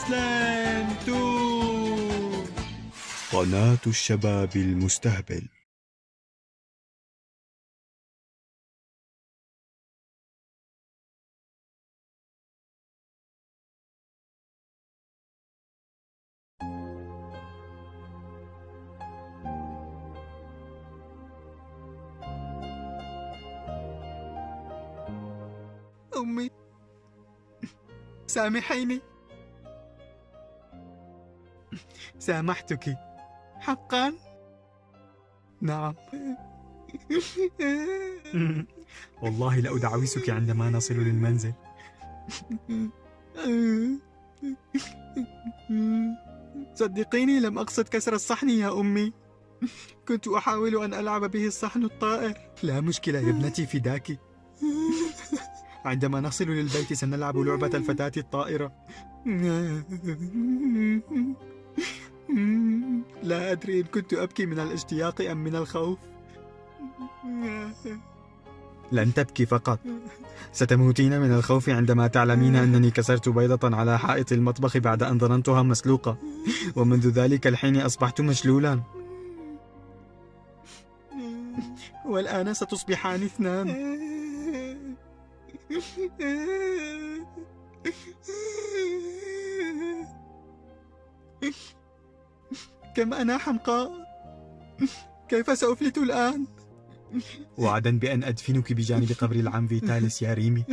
سلام 2. قناة الشباب المستهبل. أمي، سامحيني. سامحتك حقا؟ نعم. والله لأدعوسك عندما نصل للمنزل. صدقيني لم أقصد كسر الصحن يا أمي، كنت أحاول أن ألعب به الصحن الطائر. لا مشكلة يا ابنتي، فداك. عندما نصل للبيت سنلعب لعبة الفتاة الطائرة. لا أدري إن كنت أبكي من الاشتياق أم من الخوف. لن تبكي فقط، ستموتين من الخوف عندما تعلمين أنني كسرت بيضة على حائط المطبخ بعد أن ظننتها مسلوقة، ومنذ ذلك الحين أصبحت مشلولا. والآن ستصبحان 2. كم أنا حمقاء، كيف سأفلت الآن؟ وعدا بأن أدفنك بجانب قبر العم فيتاليس يا ريمي.